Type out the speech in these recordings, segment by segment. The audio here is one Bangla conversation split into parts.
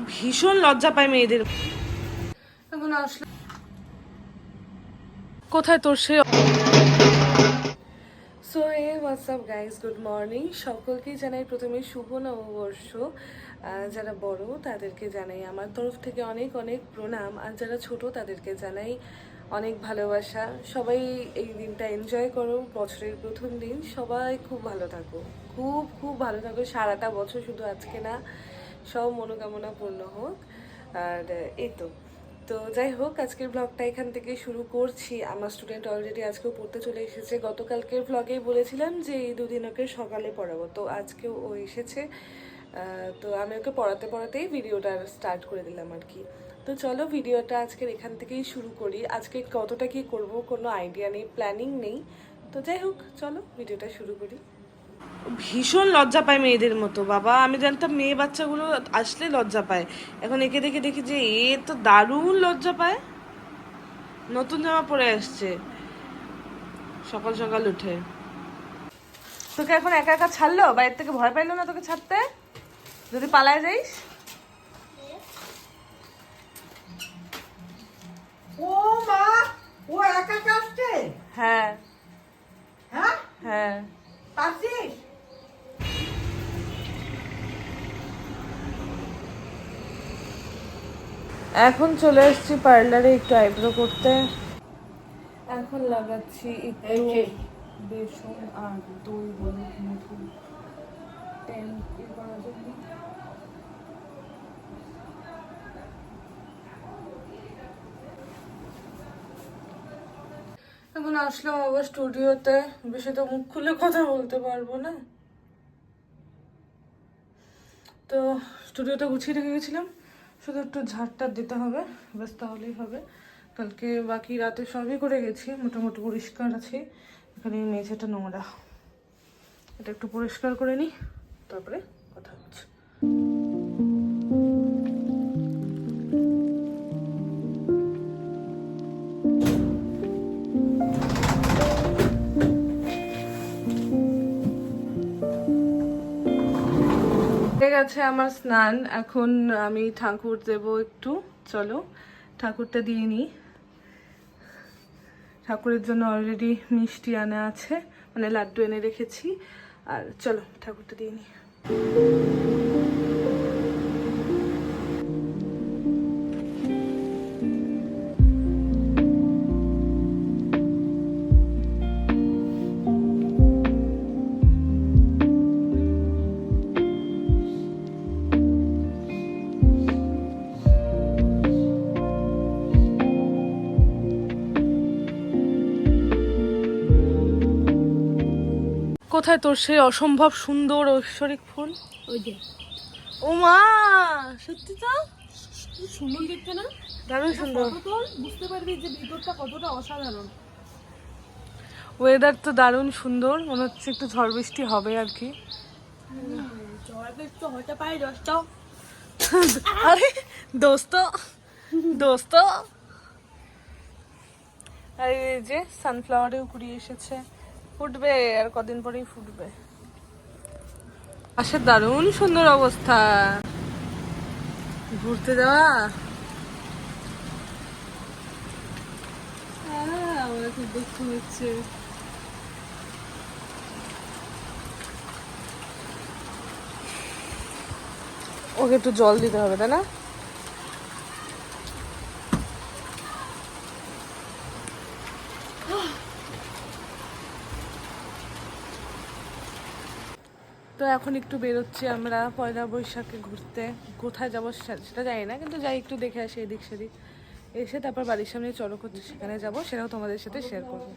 ভীষণ লজ্জা পায় মেয়েদের। এখন আসলে কোথায় তোর সে। So hey what's up guys, good morning. সকলকেই জানাই প্রথমে শুভ নববর্ষ। যারা বড় তাদেরকে জানাই আমার তরফ থেকে অনেক অনেক প্রণাম, আর যারা ছোট তাদেরকে জানাই অনেক ভালোবাসা। সবাই এই দিনটা এনজয় করো, বছরের প্রথম দিন। সবাই খুব ভালো থাকো, খুব খুব ভালো থাকো সারাটা বছর, শুধু আজকে না। সব মনোকামনা পূর্ণ হোক। আর এই তো তো যাই হোক, আজকের ব্লগটা এখান থেকে শুরু করছি। আমার স্টুডেন্ট অলরেডি আজকেও পড়তে চলে এসেছে। গতকালকের ব্লগেই বলেছিলাম যে এই দুদিন ওকে সকালে পড়াবো, তো আজকেও ও এসেছে। তো আমি ওকে পড়াতে পড়াতেই ভিডিওটা স্টার্ট করে দিলাম আর কি। তো চলো ভিডিওটা আজকের এখান থেকেই শুরু করি। আজকে কতটা কি করব কোনো আইডিয়া নেই, প্ল্যানিং নেই। তো যাই হোক, চলো ভিডিওটা শুরু করি। ভীষণ লজ্জা পায় মেয়েদের মতো। বাবা, আমি জানতাম মেয়ে বাচ্চাগুলো আসলে লজ্জা পায়, এখন একে দেখে দেখি যে এ তো দারুণ লজ্জা পায়। নতুন জামা পরে আসছে সকাল সকাল উঠে। তোকে এখন একা একা ছাড়লো? বাইরে থেকে ভয় পাইলো না তোকে ছাড়তে? যদি পালায় যাইস? ও মা, ও একা কাটছে? হ্যাঁ হ্যাঁ, হ্যাঁ। পারছিস? এখন চলে এসেছি পার্লারে একটু আইব্রো করতে। এখন লাগাচ্ছি একটু বেসন আর দই, হলুদ, মধু তেল করার জন্য। এখন আসলাম আবার স্টুডিওতে। বেশি তো মুখ খুলে কথা বলতে পারবো না, তো স্টুডিওটা গুছিয়ে রেখে গেছিলাম, শুধু একটু ঝাড়টা দিতে হবে, ব্যাস তাহলেই হবে। কালকে বাকি রাতে সবই করে গেছি, মোটামুটি পরিষ্কার আছে। এখানে মেঝেটা নোংরা, এটা একটু পরিষ্কার করে নিই, তারপরে কথা হচ্ছে। হয়ে গেছে আমার স্নান। এখন আমি ঠাকুর দেব একটু, চলো ঠাকুরটা দিয়ে নিই। ঠাকুরের জন্য অলরেডি মিষ্টি আনা আছে, মানে লাড্ডু এনে রেখেছি। আর চলো ঠাকুরটা দিয়ে নিই। কোথায় তোর সেই অসম্ভব সুন্দর ঐশ্বরিক ফুল? ওই যে ও মা, সত্যি তো কি সুন্দর দেখতে না? দারুণ সুন্দর। তোর বুঝতে পারবি যে ভিতরটা কতটা অসাধারণ। ওয়েদার তো দারুণ সুন্দর, মনে হচ্ছে একটু ঝড় বৃষ্টি হবে আর কি। ঝড় বৃষ্টি হতে পারে দশটা। আরে দোস্ত, দোস্ত। আর এই যে সানফ্লাওয়ারেও কুড়িয়ে এসেছে, ফুটবে আর কদিন পরেই ফুটবে। পাশে দারুণ সুন্দর অবস্থা, ঘুরতে যাওয়া। আমার খুব দুঃখ হচ্ছে। ওকে একটু জল দিতে হবে, তাই না? তো এখন একটু বেরোচ্ছি আমরা পয়লা বৈশাখে ঘুরতে। কোথায় যাবো সেটা জানি না, কিন্তু যাই একটু দেখে আসি এদিক সেদিক। এসে তারপর বাড়ির সামনে চড়ক হচ্ছে, সেখানে যাবো, সেটাও তোমাদের সাথে শেয়ার করবো।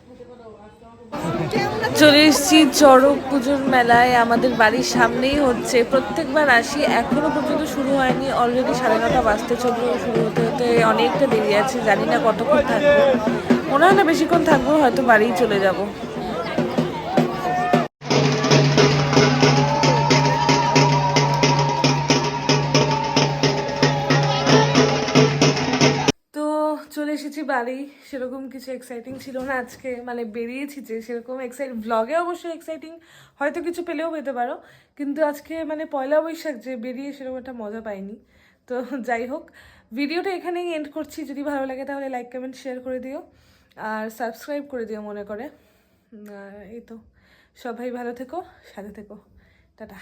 চলে এসেছি চড়ক পুজোর মেলায়, আমাদের বাড়ির সামনেই হচ্ছে। প্রত্যেকবার আসি, এখনো পর্যন্ত শুরু হয়নি। অলরেডি 9:30 বাজতে চললো, শুরু হতে হতে অনেকটা দেরি আছে। জানি না কতক্ষণ থাকবো, মনে হয় না বেশিক্ষণ থাকবো, হয়তো বাড়িই চলে যাবো। চলে এসেছি বাড়ি। সেরকম কিছু এক্সাইটিং ছিল না আজকে, মানে বেরিয়েছি যে সেরকম ব্লগে অবশ্যই এক্সাইটিং হয়তো কিছু পেলেও পেতে পারো, কিন্তু আজকে মানে পয়লা বৈশাখ যে বেরিয়ে সেরকম একটা মজা পাইনি। তো যাই হোক, ভিডিওটা এখানেই এন্ড করছি। যদি ভালো লাগে তাহলে লাইক কমেন্ট শেয়ার করে দিও আর সাবস্ক্রাইব করে দিও মনে করে। আর এই তো, সবাই ভালো থেকো, সাথে থেকো, টাটা।